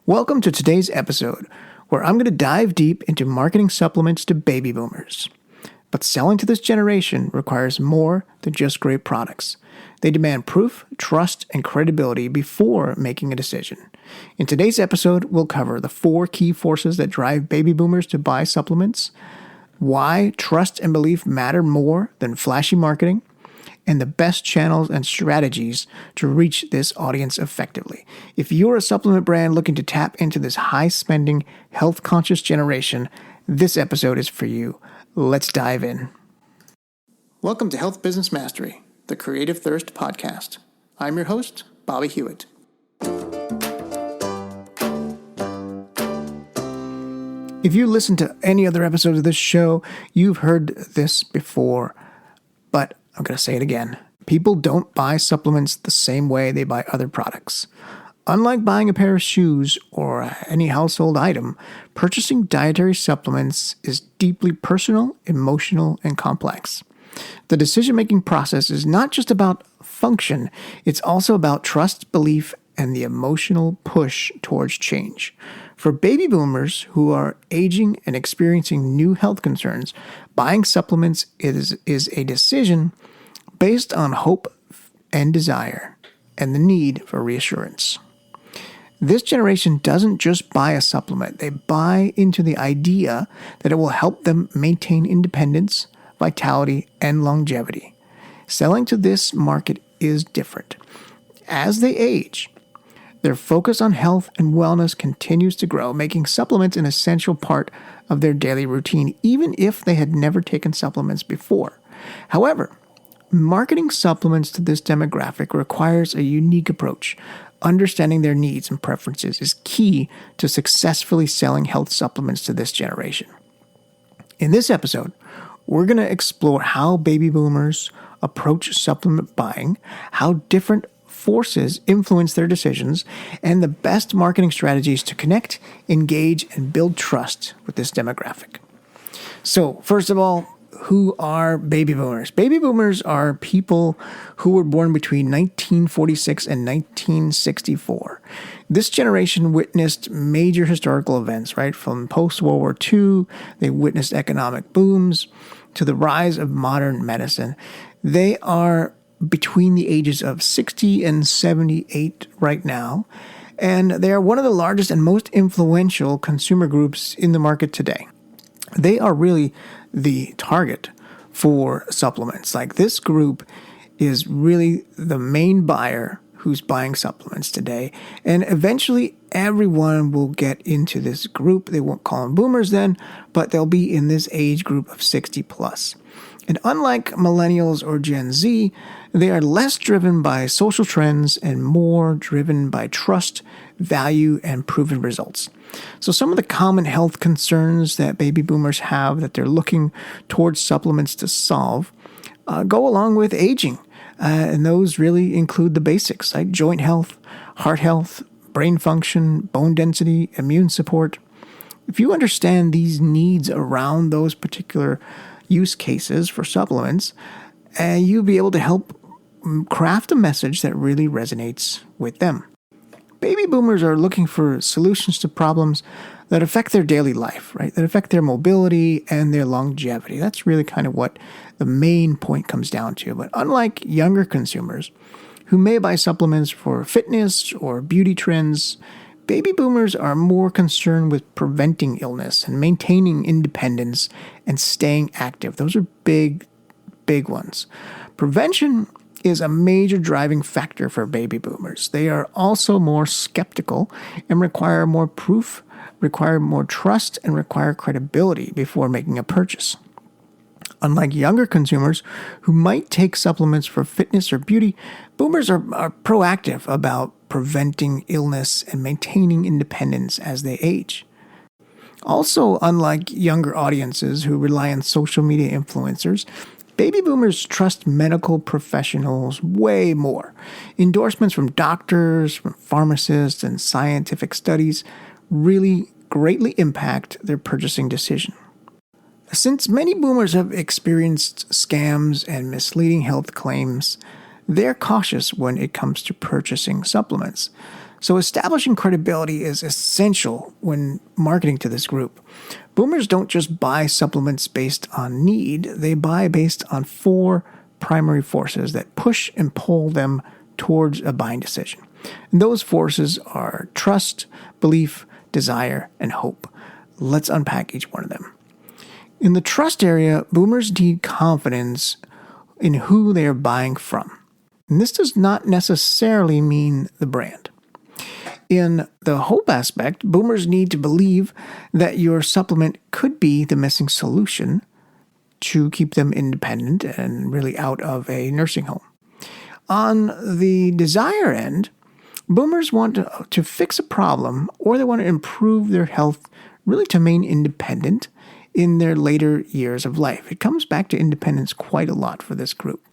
Welcome to today's episode, where I'm going to dive deep into marketing supplements to baby boomers. But selling to this generation requires more than just great products. They demand proof, trust, and credibility before making a decision. In today's episode, we'll cover the 4 key forces that drive baby boomers to buy supplements, why trust and belief matter more than flashy marketing, and the best channels and strategies to reach this audience effectively. If you're a supplement brand looking to tap into this high-spending, health-conscious generation, this episode is for you. Let's dive in. Welcome to Health Business Mastery, the Creative Thirst podcast. I'm your host, Bobby Hewitt. If you listen to any other episodes of this show, you've heard this before, but I'm going to say it again. People don't buy supplements the same way they buy other products. Unlike buying a pair of shoes or any household item, purchasing dietary supplements is deeply personal, emotional, and complex. The decision-making process is not just about function, it's also about trust, belief, and the emotional push towards change. For baby boomers who are aging and experiencing new health concerns, buying supplements is a decision based on hope and desire and the need for reassurance. This generation doesn't just buy a supplement, they buy into the idea that it will help them maintain independence, vitality, and longevity. Selling to this market is different. As they age, their focus on health and wellness continues to grow, making supplements an essential part of their daily routine, even if they had never taken supplements before. However, marketing supplements to this demographic requires a unique approach. Understanding their needs and preferences is key to successfully selling health supplements to this generation. In this episode, we're going to explore how baby boomers approach supplement buying, how different forces influence their decisions, and the best marketing strategies to connect, engage, and build trust with this demographic. So, first of all, who are baby boomers? Baby boomers are people who were born between 1946 and 1964. This generation witnessed major historical events, right? From post-World War II, they witnessed economic booms, to the rise of modern medicine. They are between the ages of 60 and 78 right now, and they are one of the largest and most influential consumer groups in the market today. They are really the target for supplements. Like, this group is really the main buyer who's buying supplements today, and eventually everyone will get into this group. They won't call them boomers then, but they'll be in this age group of 60 plus. And unlike millennials or Gen Z, they are less driven by social trends and more driven by trust, value, and proven results. So some of the common health concerns that baby boomers have that they're looking towards supplements to solve go along with aging. And those really include the basics, like joint health, heart health, brain function, bone density, immune support. If you understand these needs around those particular use cases for supplements, and you'll be able to help craft a message that really resonates with them. Baby boomers are looking for solutions to problems that affect their daily life, right? That affect their mobility and their longevity. That's really kind of what the main point comes down to. But unlike younger consumers who may buy supplements for fitness or beauty trends, baby boomers are more concerned with preventing illness and maintaining independence and staying active. Those are big ones. Prevention is a major driving factor for baby boomers. They are also more skeptical and require more proof, require more trust, and require credibility before making a purchase. Unlike younger consumers who might take supplements for fitness or beauty, boomers are proactive about preventing illness and maintaining independence as they age. Also, unlike younger audiences who rely on social media influencers, baby boomers trust medical professionals way more. Endorsements from doctors, from pharmacists, and scientific studies really greatly impact their purchasing decision. Since many boomers have experienced scams and misleading health claims, they're cautious when it comes to purchasing supplements. So establishing credibility is essential when marketing to this group. Boomers don't just buy supplements based on need, they buy based on 4 primary forces that push and pull them towards a buying decision. And those forces are trust, belief, desire, and hope. Let's unpack each one of them. In the trust area, boomers need confidence in who they are buying from. And this does not necessarily mean the brand. In the hope aspect, boomers need to believe that your supplement could be the missing solution to keep them independent and really out of a nursing home. On the desire end, boomers want to fix a problem, or they want to improve their health, really to remain independent in their later years of life. It comes back to independence quite a lot for this group.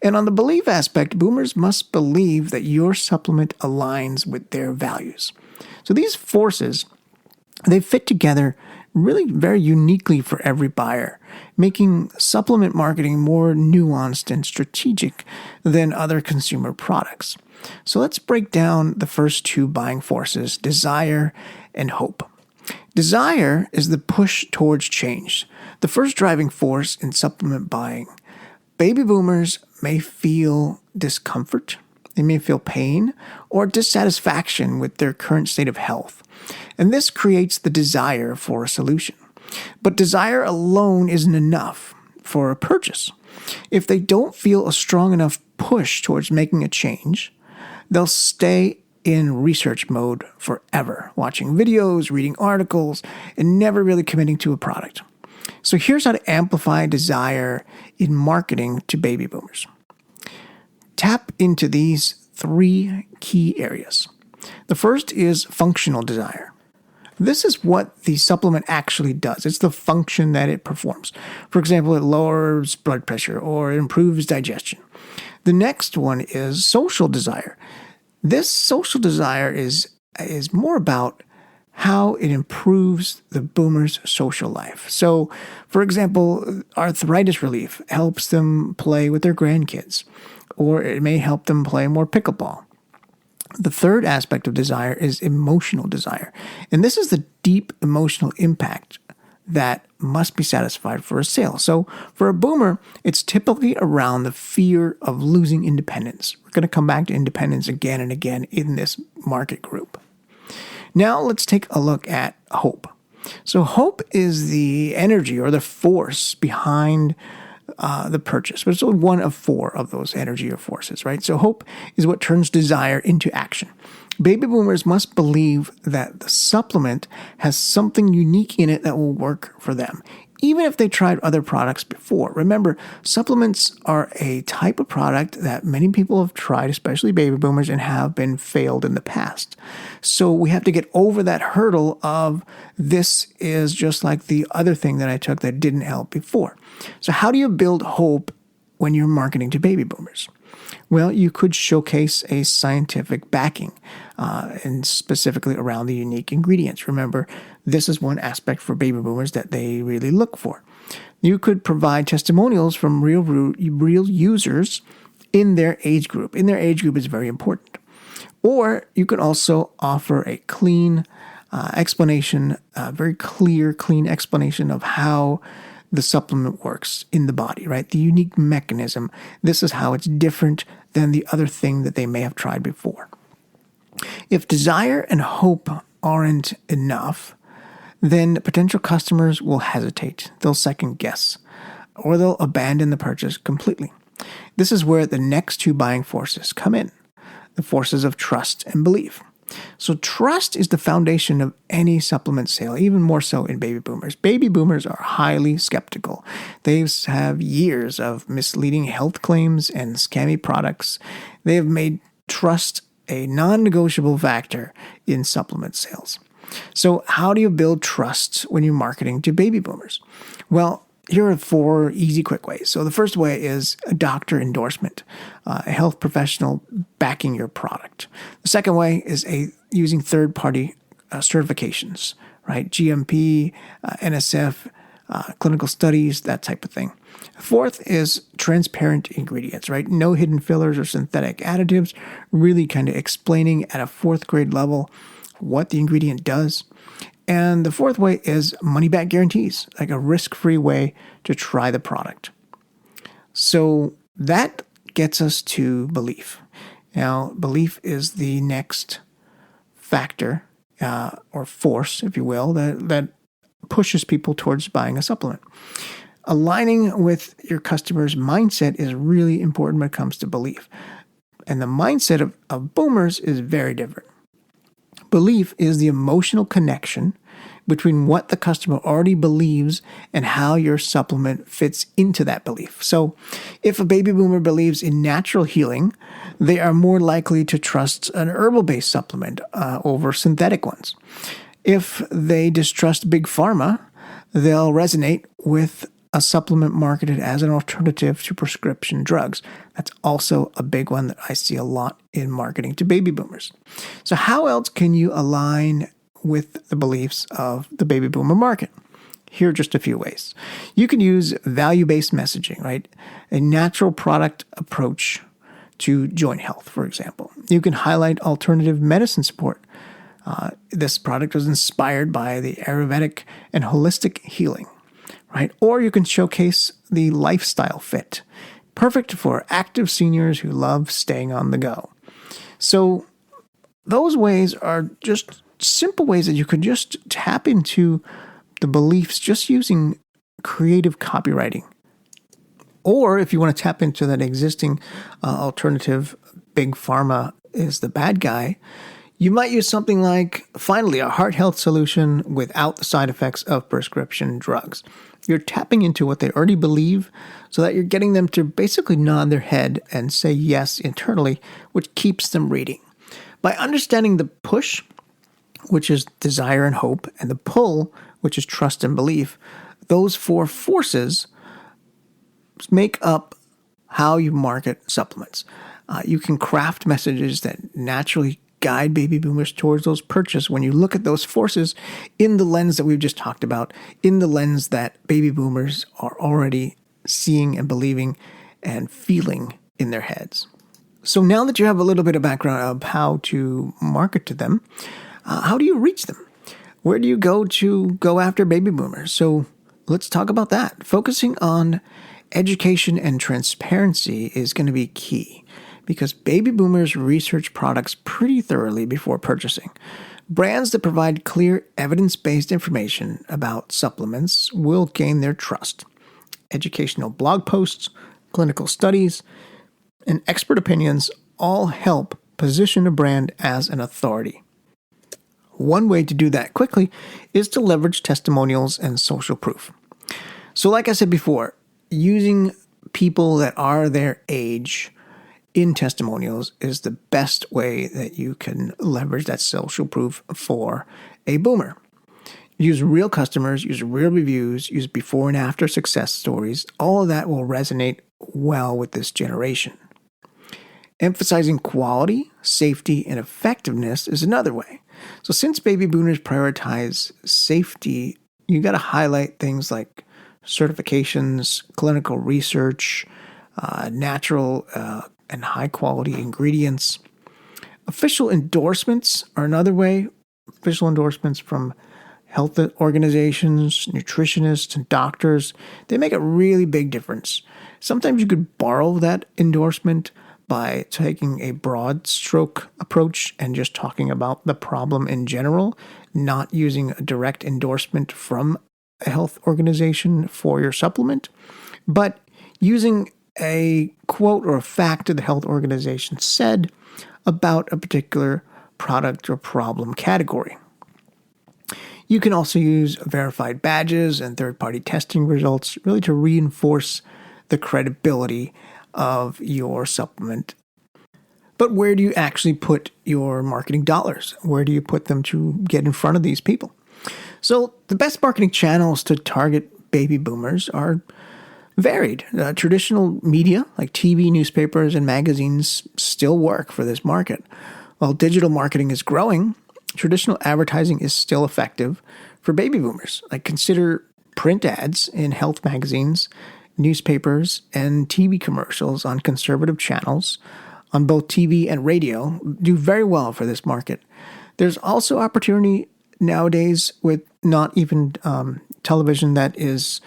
And on the belief aspect, boomers must believe that your supplement aligns with their values. So these forces, they fit together really very uniquely for every buyer, making supplement marketing more nuanced and strategic than other consumer products. So let's break down the first 2 buying forces, desire and hope. Desire is the push towards change, the first driving force in supplement buying. Baby boomers may feel discomfort, they may feel pain, or dissatisfaction with their current state of health. And this creates the desire for a solution. But desire alone isn't enough for a purchase. If they don't feel a strong enough push towards making a change, they'll stay in research mode forever, watching videos, reading articles, and never really committing to a product. So here's how to amplify desire in marketing to baby boomers. Tap into these 3 key areas. The first is functional desire. This is what the supplement actually does. It's the function that it performs. For example, it lowers blood pressure or it improves digestion. The next one is social desire. This social desire is more about how it improves the boomer's social life. So, for example, arthritis relief helps them play with their grandkids, or it may help them play more pickleball. The third aspect of desire is emotional desire, and this is the deep emotional impact that must be satisfied for a sale. So for a boomer, it's typically around the fear of losing independence. We're going to come back to independence again and again in this market group. Now let's take a look at hope. So hope is the energy or the force behind the purchase, but it's only one of 4 of those energy or forces, right? So hope is what turns desire into action. Baby boomers must believe that the supplement has something unique in it that will work for them, even if they tried other products before. Remember, supplements are a type of product that many people have tried, especially baby boomers, and have been failed in the past. So we have to get over that hurdle of this is just like the other thing that I took that didn't help before. So how do you build hope when you're marketing to baby boomers? Well, you could showcase a scientific backing, and specifically around the unique ingredients. Remember, this is one aspect for baby boomers that they really look for. You could provide testimonials from real users in their age group. In their age group is very important. Or you could also offer a clean explanation, a very clear, clean explanation of how the supplement works in the body, right? The unique mechanism. This is how it's different than the other thing that they may have tried before. If desire and hope aren't enough, then potential customers will hesitate. They'll second guess, or they'll abandon the purchase completely. This is where the next 2 buying forces come in, the forces of trust and belief. So trust is the foundation of any supplement sale, even more so in baby boomers. Baby boomers are highly skeptical. They have years of misleading health claims and scammy products. They have made trust a non-negotiable factor in supplement sales. So how do you build trust when you're marketing to baby boomers? Well, here are 4 easy, quick ways. So the first way is a doctor endorsement, a health professional backing your product. The second way is using third-party certifications, right? GMP, NSF, clinical studies, that type of thing. Fourth is transparent ingredients, right? No hidden fillers or synthetic additives, really kind of explaining at a fourth grade level what the ingredient does. And the fourth way is money back guarantees, like a risk-free way to try the product. So that gets us to belief. Now, belief is the next factor or force, if you will, that pushes people towards buying a supplement. Aligning with your customer's mindset is really important when it comes to belief. And the mindset of boomers is very different. Belief is the emotional connection between what the customer already believes and how your supplement fits into that belief. So if a baby boomer believes in natural healing, they are more likely to trust an herbal-based supplement over synthetic ones. If they distrust big pharma, they'll resonate with a supplement marketed as an alternative to prescription drugs. That's also a big one that I see a lot in marketing to baby boomers. So how else can you align with the beliefs of the baby boomer market? Here are just a few ways. You can use value-based messaging, right? A natural product approach to joint health, for example. You can highlight alternative medicine support. This product was inspired by the Ayurvedic and holistic healing, right? Or you can showcase the lifestyle fit, perfect for active seniors who love staying on the go. So those ways are just simple ways that you could just tap into the beliefs just using creative copywriting. Or if you want to tap into that existing alternative, big pharma is the bad guy, you might use something like, finally, a heart health solution without the side effects of prescription drugs. You're tapping into what they already believe so that you're getting them to basically nod their head and say yes internally, which keeps them reading. By understanding the push, which is desire and hope, and the pull, which is trust and belief, those four forces make up how you market supplements. You can craft messages that naturally guide baby boomers towards those purchases when you look at those forces in the lens that we've just talked about, in the lens that baby boomers are already seeing and believing and feeling in their heads. So now that you have a little bit of background of how to market to them, how do you reach them? Where do you go after baby boomers? So let's talk about that. Focusing on education and transparency is going to be key because baby boomers research products pretty thoroughly before purchasing. Brands that provide clear, evidence-based information about supplements will gain their trust. Educational blog posts, clinical studies, and expert opinions all help position a brand as an authority. One way to do that quickly is to leverage testimonials and social proof. So like I said before, using people that are their age in testimonials is the best way that you can leverage that social proof for a boomer. Use real customers, use real reviews, use before and after success stories. All of that will resonate well with this generation. Emphasizing quality, safety, and effectiveness is another way. So since baby boomers prioritize safety, you got to highlight things like certifications, clinical research, natural and high-quality ingredients. Official endorsements are another way. Official endorsements from health organizations, nutritionists, and doctors. They make a really big difference. Sometimes you could borrow that endorsement by taking a broad stroke approach and just talking about the problem in general, not using a direct endorsement from a health organization for your supplement, but using a quote or a fact that the health organization said about a particular product or problem category. You can also use verified badges and third-party testing results really to reinforce the credibility of your supplement. But where do you actually put your marketing dollars? Where do you put them to get in front of these people? So the best marketing channels to target baby boomers are varied. Traditional media like TV, newspapers, and magazines still work for this market. While digital marketing is growing, traditional advertising is still effective for baby boomers. Like consider print ads in health magazines, newspapers, and TV commercials on conservative channels on both TV and radio do very well for this market. There's also opportunity nowadays with not even television that is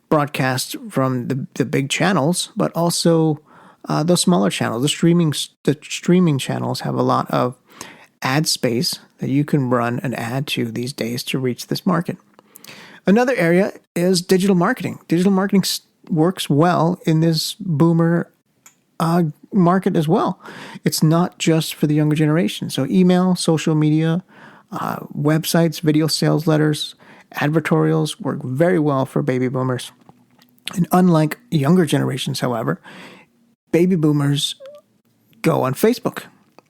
broadcast from the big channels, but also those smaller channels. The streaming channels have a lot of ad space that you can run an ad to these days to reach this market. Another area is digital marketing. Digital marketing works well in this boomer market as well. It's not just for the younger generation. So email, social media, websites, video sales letters, advertorials work very well for baby boomers. And unlike younger generations, however, baby boomers go on Facebook.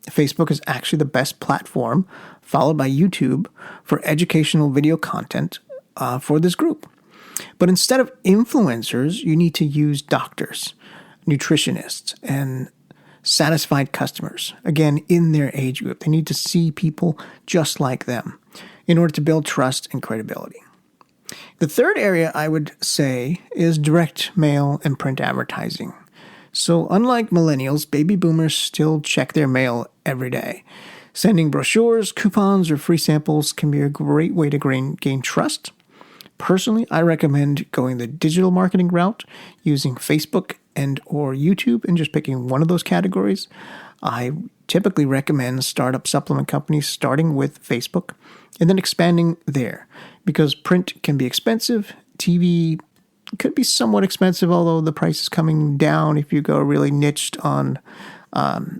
Facebook is actually the best platform, followed by YouTube, for educational video content for this group. But instead of influencers, you need to use doctors, nutritionists, and satisfied customers, again, in their age group. They need to see people just like them in order to build trust and credibility. The third area I would say is direct mail and print advertising. So unlike millennials, baby boomers still check their mail every day. Sending brochures, coupons, or free samples can be a great way to gain trust. Personally, I recommend going the digital marketing route, using Facebook and or YouTube, and just picking one of those categories. I typically recommend startup supplement companies starting with Facebook and then expanding there, because print can be expensive. TV could be somewhat expensive, although the price is coming down if you go really niched on,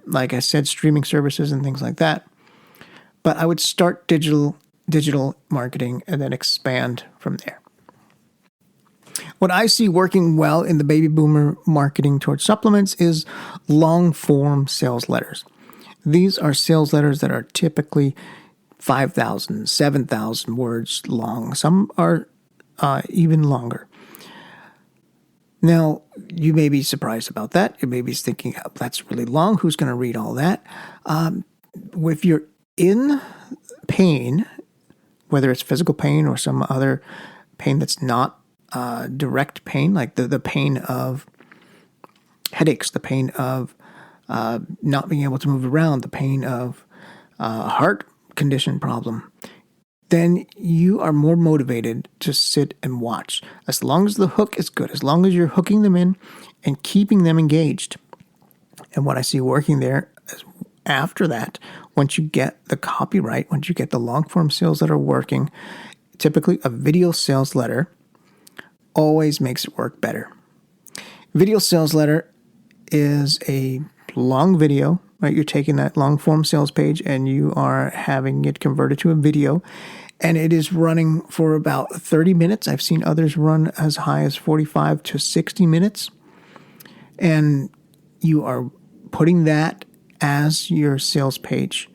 like I said, streaming services and things like that. But I would start digital marketing and then expand from there. What I see working well in the baby boomer marketing towards supplements is long-form sales letters. These are sales letters that are typically 5,000, 7,000 words long. Some are even longer. Now, you may be surprised about that. You may be thinking, oh, that's really long. Who's going to read all that? If you're in pain, whether it's physical pain or some other pain that's not direct pain, like the pain of headaches, the pain of not being able to move around, the pain of heart condition problem, then you are more motivated to sit and watch. As long as the hook is good, as long as you're hooking them in and keeping them engaged. And what I see working there is after that, once you get the copyright, once you get the long form sales letter working, typically a video sales letter always makes it work better. Video sales letter is a long video, right? You're taking that long form sales page and you are having it converted to a video, and it is running for about 30 minutes. I've seen others run as high as 45 to 60 minutes. And you are putting that as your sales page,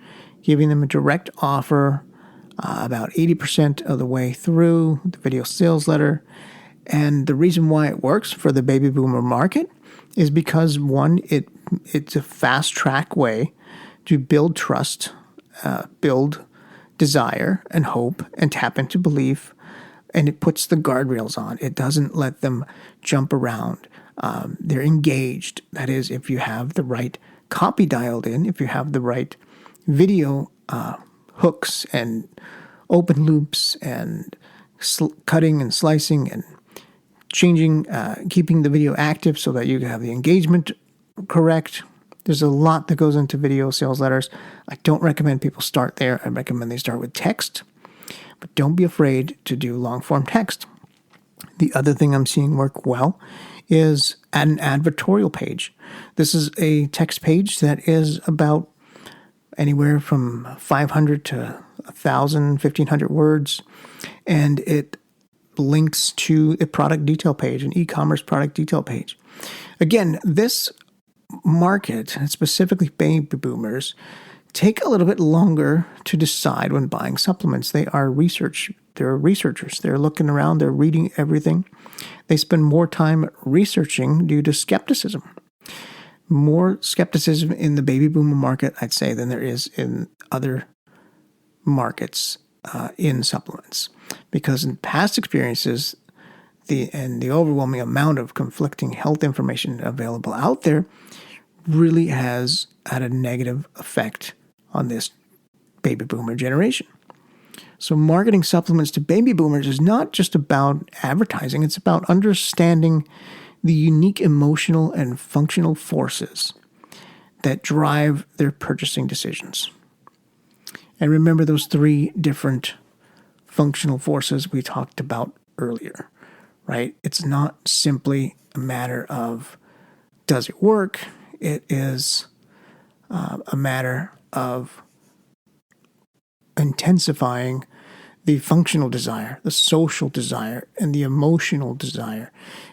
giving them a direct offer about 80% of the way through the video sales letter. And the reason why it works for the baby boomer market is because, one, it's a fast track way to build trust, build desire and hope, and tap into belief. And it puts the guardrails on. It doesn't let them jump around. They're engaged. That is, if you have the right copy dialed in, if you have the right video hooks and open loops and cutting and slicing and changing, keeping the video active so that you have the engagement correct. There's a lot that goes into video sales letters. I don't recommend people start there. I recommend they start with text, but don't be afraid to do long form text. The other thing I'm seeing work well is add an advertorial page. This is a text page that is about anywhere from 500 to 1,000, 1,500 words, and it links to a product detail page, an e-commerce product detail page. Again, this market, and specifically baby boomers, take a little bit longer to decide when buying supplements. They're researchers. They're looking around. They're reading everything. They spend more time researching due to skepticism. More skepticism in the baby boomer market, I'd say, than there is in other markets in supplements. Because in past experiences, the overwhelming amount of conflicting health information available out there really has had a negative effect on this baby boomer generation. So marketing supplements to baby boomers is not just about advertising, it's about understanding the unique emotional and functional forces that drive their purchasing decisions. And remember those 3 different functional forces we talked about earlier, right? It's not simply a matter of does it work? It is a matter of intensifying the functional desire, the social desire, and the emotional desire.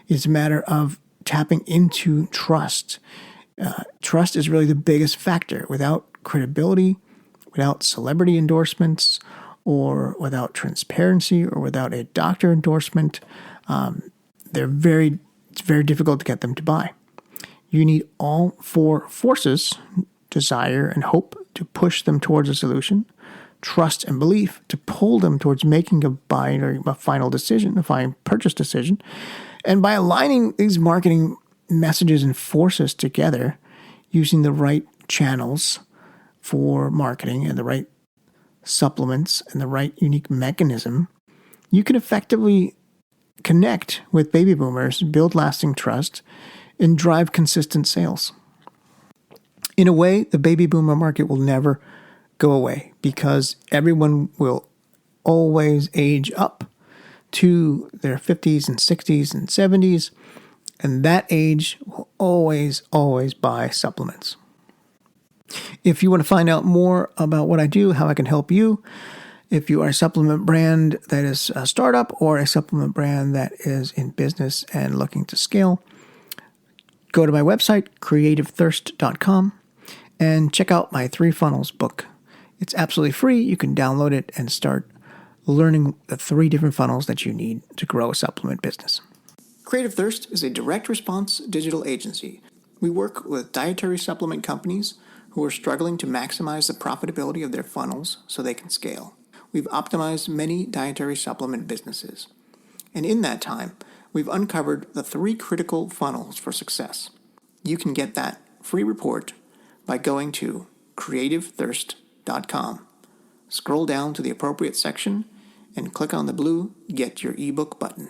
It's a matter of tapping into trust. Trust is really the biggest factor. Without credibility, without celebrity endorsements, or without transparency, or without a doctor endorsement, it's very difficult to get them to buy. You need all 4 forces, desire and hope, to push them towards a solution, trust and belief to pull them towards making a buying or a final decision, a final purchase decision. And by aligning these marketing messages and forces together, using the right channels for marketing and the right supplements and the right unique mechanism, you can effectively connect with baby boomers, build lasting trust, and drive consistent sales. In a way, the baby boomer market will never go away because everyone will always age up to their 50s and 60s and 70s, and that age will always buy supplements. If you want to find out more about what I do, how I can help you, if you are a supplement brand that is a startup or a supplement brand that is in business and looking to scale, go to my website, creativethirst.com, and check out my 3 Funnels book. It's absolutely free. You can download it and start learning the 3 different funnels that you need to grow a supplement business. Creative Thirst is a direct response digital agency. We work with dietary supplement companies who are struggling to maximize the profitability of their funnels so they can scale. We've optimized many dietary supplement businesses. And in that time, we've uncovered the 3 critical funnels for success. You can get that free report by going to creativethirst.com. Scroll down to the appropriate section and click on the blue Get Your ebook button.